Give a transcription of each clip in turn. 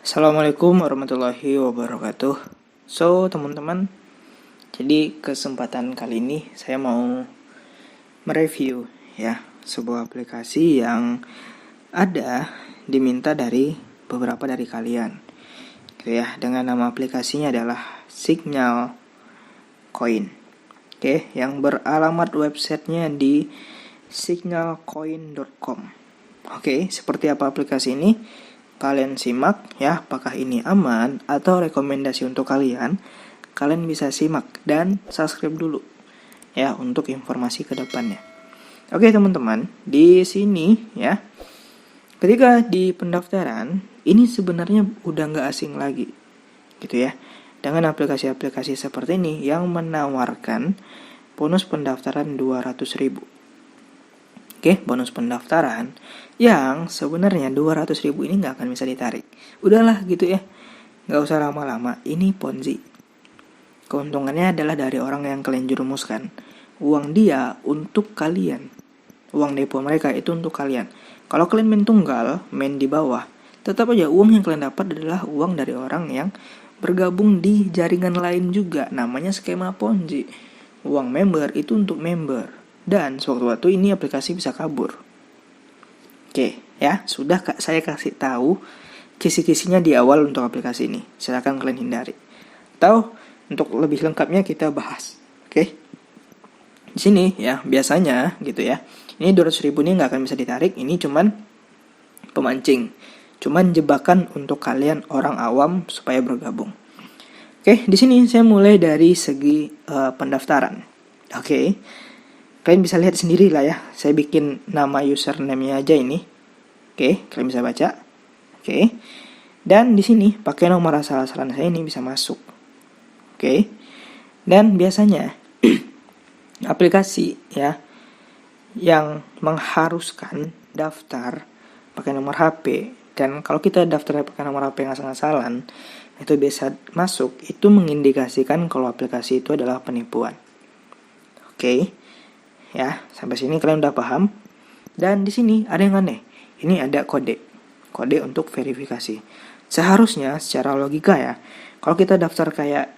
Assalamualaikum warahmatullahi wabarakatuh. So, teman-teman, jadi kesempatan kali ini saya mau mereview sebuah aplikasi yang ada diminta dari beberapa dari kalian. Gitu ya, dengan nama aplikasinya adalah Signal Coin. Yang beralamat websitenya di signalcoin.com. Seperti apa aplikasi ini? Kalian simak ya, apakah ini aman atau rekomendasi untuk kalian. Kalian bisa simak dan subscribe dulu ya untuk informasi ke depannya. Teman-teman, di sini ya, ketika di pendaftaran ini sebenarnya udah nggak asing lagi gitu ya, dengan aplikasi-aplikasi seperti ini yang menawarkan bonus pendaftaran 200.000. Bonus pendaftaran yang sebenarnya 200.000 ini nggak akan bisa ditarik. Udahlah gitu ya, nggak usah lama-lama. Ini Ponzi. Keuntungannya adalah dari orang yang kalian jerumuskan. Uang dia untuk kalian. Uang depo mereka itu untuk kalian. Kalau kalian main tunggal, main di bawah, tetap aja uang yang kalian dapat adalah uang dari orang yang bergabung di jaringan lain juga. Namanya skema Ponzi. Uang member itu untuk member. Dan sewaktu-waktu ini aplikasi bisa kabur. Sudah saya kasih tahu kisi-kisinya di awal untuk aplikasi ini. Silakan kalian hindari. Atau untuk lebih lengkapnya kita bahas. Di sini ya, biasanya gitu ya. Ini 200.000 ini nggak akan bisa ditarik. Ini cuman pemancing. Cuman jebakan untuk kalian orang awam supaya bergabung. Di sini saya mulai dari segi pendaftaran. Kalian bisa lihat sendiri lah ya. Saya bikin nama username-nya aja ini. Kalian bisa baca. Dan di sini pakai nomor asal-asalan saya ini bisa masuk. Dan biasanya aplikasi ya yang mengharuskan daftar pakai nomor HP, dan kalau kita daftar pakai nomor HP yang asal-asalan itu bisa masuk, itu mengindikasikan kalau aplikasi itu adalah penipuan. Ya, sampai sini kalian udah paham. Dan di sini ada yang aneh. Ini ada kode untuk verifikasi. Seharusnya secara logika ya, kalau kita daftar kayak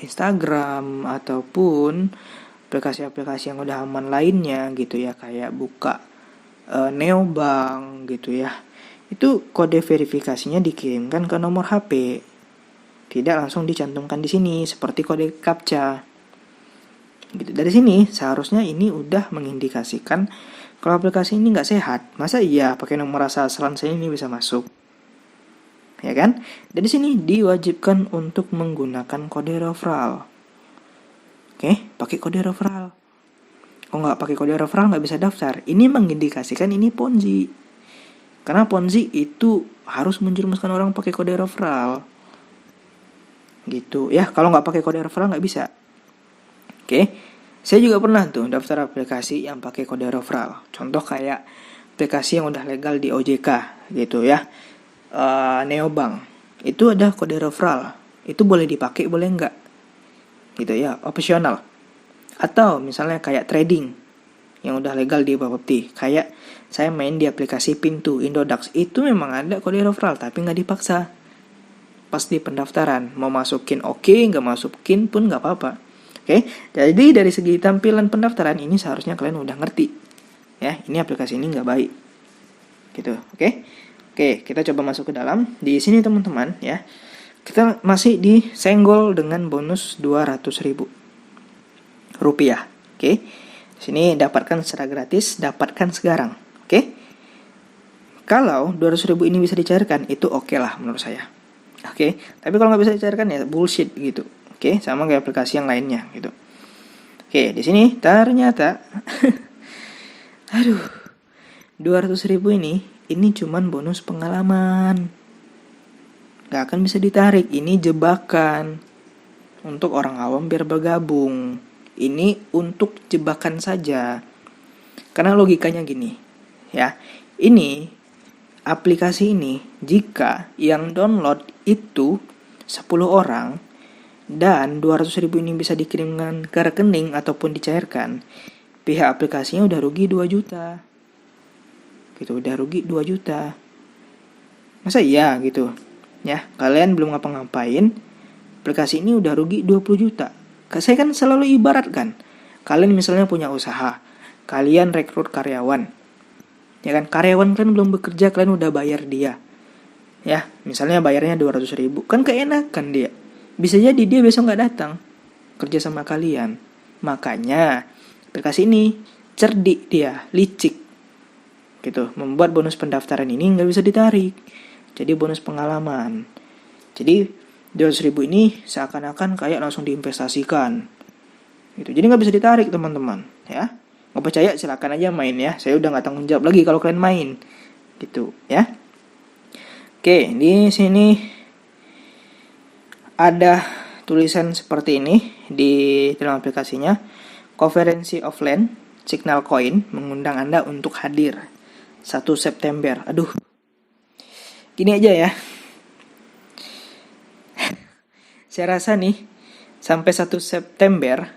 Instagram ataupun aplikasi-aplikasi yang udah aman lainnya gitu ya, kayak buka neobank gitu ya, itu kode verifikasinya dikirimkan ke nomor HP, tidak langsung dicantumkan di sini seperti kode CAPTCHA. Gitu. Dari sini seharusnya ini udah mengindikasikan kalau aplikasi ini nggak sehat. Masa iya pakai nomor asal-asalan saya ini bisa masuk, ya kan? Dan di sini diwajibkan untuk menggunakan kode referral. Pakai kode referral. Kalau nggak pakai kode referral nggak bisa daftar. Ini mengindikasikan ini Ponzi. Karena Ponzi itu harus menjerumuskan orang pakai kode referral. Gitu ya. Kalau nggak pakai kode referral nggak bisa. Saya juga pernah tuh daftar aplikasi yang pakai kode referral. Contoh kayak aplikasi yang udah legal di OJK gitu ya, neobank. Itu ada kode referral. Itu boleh dipakai, boleh enggak? Gitu ya, opsional. Atau misalnya kayak trading yang udah legal di Bapepti. Kayak saya main di aplikasi Pintu, Indodax. Itu memang ada kode referral, tapi nggak dipaksa. Pas di pendaftaran, mau masukin oke, nggak masukin pun nggak apa-apa. Jadi dari segi tampilan pendaftaran ini seharusnya kalian udah ngerti. Ya, ini aplikasi ini nggak baik. Gitu, kita coba masuk ke dalam. Di sini teman-teman ya, kita masih disenggol dengan bonus 200.000 rupiah. Di sini dapatkan secara gratis, dapatkan sekarang. Kalau 200.000 ini bisa dicairkan, itu oke lah menurut saya. Tapi kalau nggak bisa dicairkan ya bullshit gitu. Sama kayak aplikasi yang lainnya gitu. Di sini ternyata 200.000 ini cuman bonus pengalaman. Gak akan bisa ditarik. Ini jebakan untuk orang awam biar bergabung. Ini untuk jebakan saja. Karena logikanya gini ya. Ini aplikasi ini jika yang download itu 10 orang dan 200.000 ini bisa dikirimkan ke rekening ataupun dicairkan, pihak aplikasinya udah rugi 2 juta. Gitu, udah rugi 2 juta. Masa iya gitu? ya, kalian belum ngapa-ngapain, aplikasi ini udah rugi 20 juta. Saya kan selalu ibaratkan, kalian misalnya punya usaha, kalian rekrut karyawan, ya kan, karyawan kalian belum bekerja, kalian udah bayar dia, ya, misalnya bayarnya 200 ribu, kan keenakan dia, bisa jadi dia besok nggak datang kerja sama kalian. Makanya aplikasi ini cerdik, dia licik gitu, membuat bonus pendaftaran ini nggak bisa ditarik, jadi bonus pengalaman. Jadi 200 ribu ini seakan-akan kayak langsung diinvestasikan gitu. Jadi nggak bisa ditarik teman-teman, ya. Nggak percaya silakan aja main ya. Saya udah nggak tanggung jawab lagi kalau kalian main gitu ya. Oke, di sini ada tulisan seperti ini di dalam aplikasinya. Konferensi offline Signal Coin mengundang Anda untuk hadir 1 September. Aduh, gini aja ya. Saya rasa nih, sampai 1 September,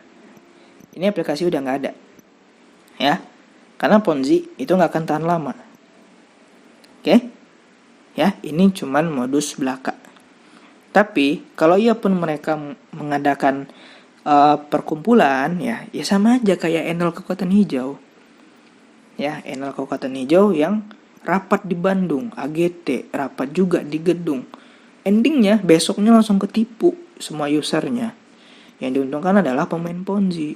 ini aplikasi udah nggak ada. Ya, karena Ponzi itu nggak akan tahan lama. Oke? Ya, ini cuman modus belaka. Tapi, kalau ia pun mereka mengadakan perkumpulan, ya sama aja kayak Enel Kekuatan Hijau. Ya, Enel Kekuatan Hijau yang rapat di Bandung, AGT, rapat juga di gedung. Endingnya besoknya langsung ketipu semua usernya. Yang diuntungkan adalah pemain Ponzi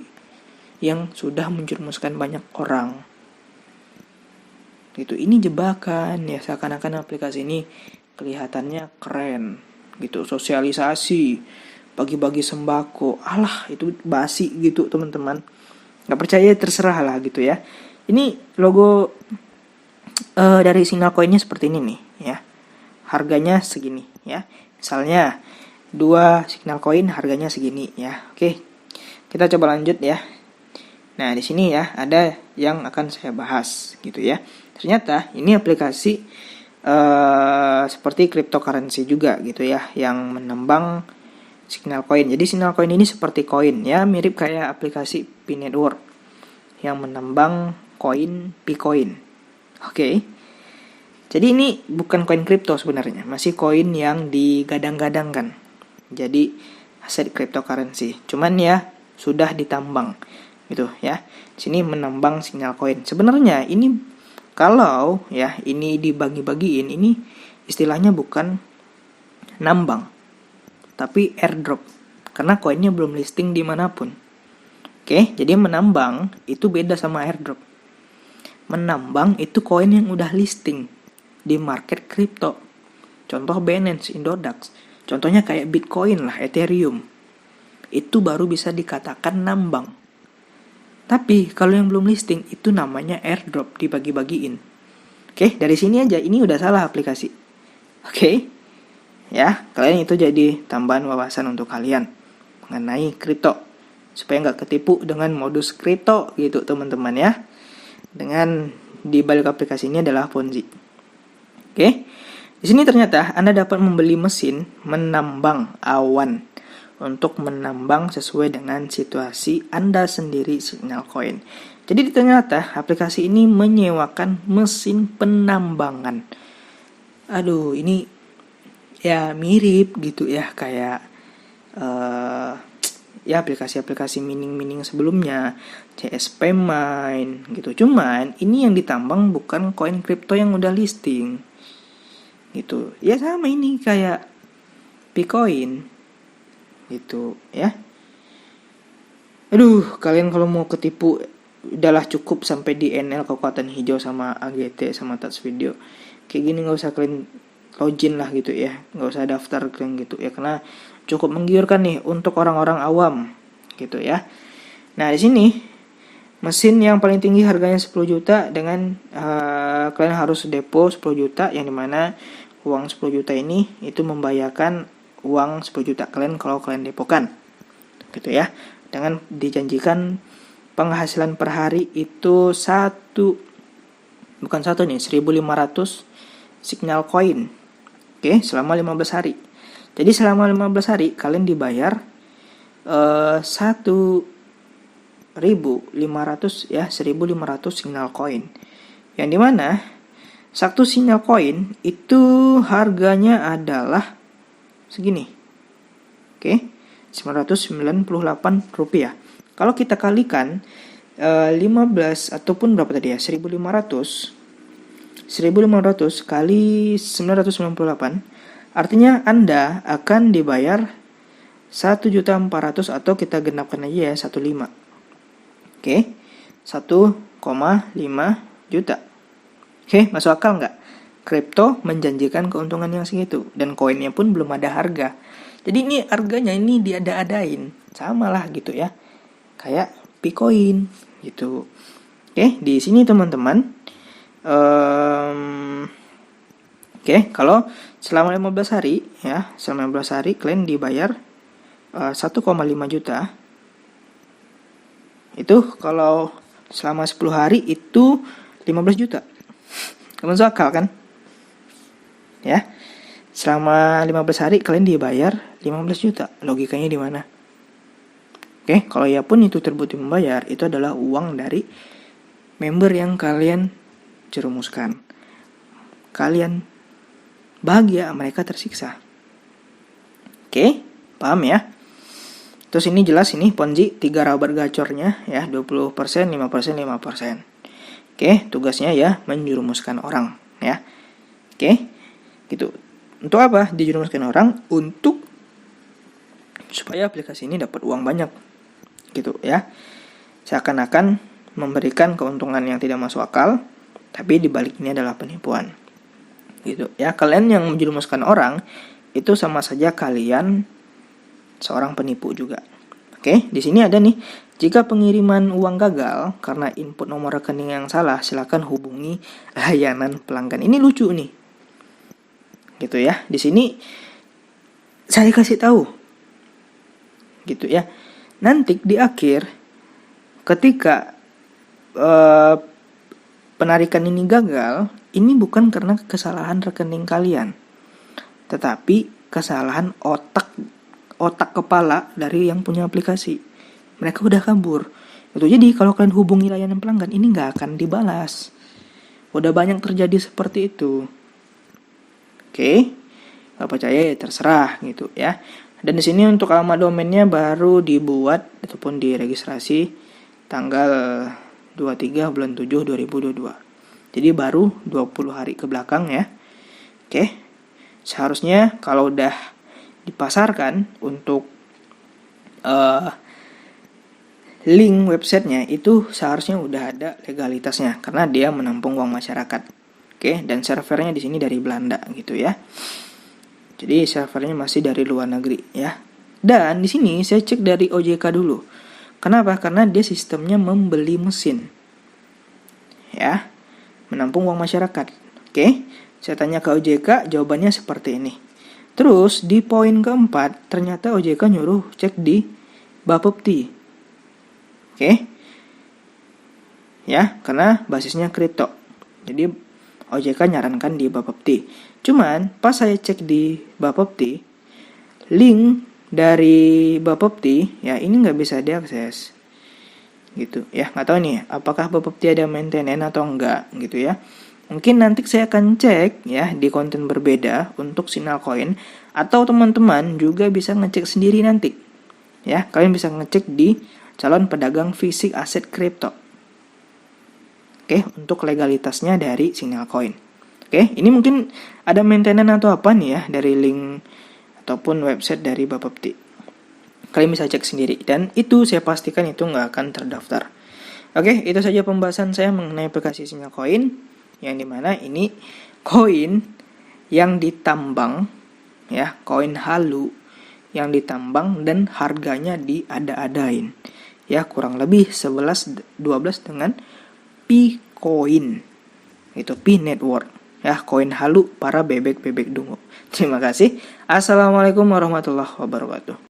yang sudah menjerumuskan banyak orang. Gitu, ini jebakan ya, seakan-akan aplikasi ini kelihatannya keren gitu, sosialisasi, bagi-bagi sembako. Alah, itu basi gitu teman-teman. Gak percaya terserah lah gitu ya. Ini logo dari Signal Coin-nya seperti ini nih ya. Harganya segini ya. Misalnya 2 Signal Coin harganya segini ya. Oke. Kita coba lanjut ya. Nah, di sini ya ada yang akan saya bahas gitu ya. Ternyata ini aplikasi seperti cryptocurrency juga gitu ya, yang menambang Signal Coin. Jadi Signal Coin ini seperti koin ya, mirip kayak aplikasi P-Network yang menambang koin P-Coin. Oke. Jadi ini bukan koin kripto sebenarnya, masih koin yang digadang-gadangkan. Jadi aset cryptocurrency. Cuman ya sudah ditambang gitu ya. Sini menambang Signal Coin. Sebenarnya ini kalau ya ini dibagi-bagiin, ini istilahnya bukan nambang, tapi airdrop. Karena koinnya belum listing dimanapun. Oke, jadi menambang itu beda sama airdrop. Menambang itu koin yang udah listing di market kripto. Contoh Binance, Indodax. Contohnya kayak Bitcoin lah, Ethereum. Itu baru bisa dikatakan nambang. Tapi kalau yang belum listing itu namanya airdrop, dibagi-bagiin. Oke, dari sini aja ini udah salah aplikasi. Oke. Ya, kalian itu jadi tambahan wawasan untuk kalian mengenai kripto supaya nggak ketipu dengan modus kripto gitu teman-teman ya. Dengan di balik aplikasi ini adalah Ponzi. Oke. Di sini ternyata Anda dapat membeli mesin menambang awan untuk menambang sesuai dengan situasi Anda sendiri Signal Coin. Jadi ternyata aplikasi ini menyewakan mesin penambangan. Aduh, ini ya mirip gitu ya kayak ya aplikasi-aplikasi mining sebelumnya, CSP Mine gitu. Cuman ini yang ditambang bukan koin kripto yang udah listing. Gitu. Ya sama ini kayak Bitcoin gitu ya. Aduh, kalian kalau mau ketipu udahlah cukup sampai di NL Kekuatan Hijau sama AGT sama Touch Video. Kayak gini nggak usah kalian login lah gitu ya, nggak usah daftar kalian gitu ya, karena cukup menggiurkan nih untuk orang-orang awam gitu ya. Nah di sini mesin yang paling tinggi harganya 10 juta dengan kalian harus depo 10 juta, yang dimana uang 10 juta ini itu membayarkan uang 10 juta kalian kalau kalian depokan gitu ya, dengan dijanjikan penghasilan per hari itu 1.500 Signal Coin. Oke, selama 15 hari. Jadi selama 15 hari kalian dibayar 1.500 ya, 1.500 Signal Coin. Yang dimana Satu sinyal koin itu harganya adalah segini. Oke, Rp998. Kalau kita kalikan 15 ataupun berapa tadi ya? 1500 kali 998, artinya Anda akan dibayar 1.400.000 atau kita genapkan aja ya 15. Oke, 1,5 juta. Oke, masuk akal nggak? Kripto menjanjikan keuntungan yang segitu dan koinnya pun belum ada harga. Jadi ini harganya ini diada-adain, sama lah gitu ya, kayak Bitcoin gitu. Oke, di sini teman-teman, kalau selama 15 hari ya, selama 15 hari kalian dibayar 1,5 juta. Itu kalau selama 10 hari itu 15 juta. Masuk akal kan? Ya. Selama 15 hari kalian dibayar 15 juta. Logikanya di mana? Oke, kalau ya pun itu terbukti membayar, itu adalah uang dari member yang kalian jerumuskan. Kalian bahagia, mereka tersiksa. Oke, paham ya? Terus ini jelas ini Ponzi 3 rubber gacornya ya, 20%, 5%, 5%. Oke, tugasnya ya menjerumuskan orang ya. Oke, gitu. Untuk apa dijerumuskan orang? Untuk supaya aplikasi ini dapat uang banyak, gitu ya. Seakan-akan memberikan keuntungan yang tidak masuk akal, tapi dibalik ini adalah penipuan, gitu ya. Kalian yang menjerumuskan orang itu sama saja kalian seorang penipu juga. Oke, di sini ada nih, jika pengiriman uang gagal karena input nomor rekening yang salah, silakan hubungi layanan pelanggan. Ini lucu nih, gitu ya. Di sini saya kasih tahu, gitu ya. Nanti di akhir, ketika penarikan ini gagal, ini bukan karena kesalahan rekening kalian, tetapi kesalahan otak kepala dari yang punya aplikasi. Mereka udah kabur. Itu jadi kalau kalian hubungi layanan pelanggan, ini nggak akan dibalas. Udah banyak terjadi seperti itu. Oke, nggak percaya ya terserah gitu ya. Dan di sini untuk alamat domainnya baru dibuat ataupun diregistrasi tanggal 23 bulan 7 2022. Jadi baru 20 hari ke belakang ya. Oke. Seharusnya kalau udah dipasarkan untuk link websitenya itu seharusnya udah ada legalitasnya karena dia menampung uang masyarakat. Oke, dan servernya di sini dari Belanda gitu ya. Jadi servernya masih dari luar negeri ya. Dan di sini saya cek dari OJK dulu. Kenapa? Karena dia sistemnya membeli mesin. Ya, menampung uang masyarakat. Oke, saya tanya ke OJK, jawabannya seperti ini. Terus di poin keempat, ternyata OJK nyuruh cek di Bapepti. Oke. Ya, karena basisnya kripto. Jadi OJK nyarankan di Bapepti. Cuman pas saya cek di Bapepti, link dari Bapepti ya ini nggak bisa diakses. Gitu ya, nggak tahu nih apakah Bapepti ada maintenance atau enggak gitu ya. Mungkin nanti saya akan cek ya di konten berbeda untuk sinyal koin, atau teman-teman juga bisa ngecek sendiri nanti. Ya, kalian bisa ngecek di calon pedagang fisik aset kripto. Oke, untuk legalitasnya dari sinyal koin. Oke, ini mungkin ada maintenance atau apa nih ya dari link ataupun website dari Bapepti. Kalian bisa cek sendiri dan itu saya pastikan itu nggak akan terdaftar. Oke, itu saja pembahasan saya mengenai aplikasi sinyal koin, yang dimana ini koin yang ditambang ya, koin halu yang ditambang dan harganya diada-adain ya, kurang lebih 11-12 dengan P-Coin, itu P Network ya, koin halu para bebek-bebek dungu. Terima kasih. Assalamualaikum warahmatullahi wabarakatuh.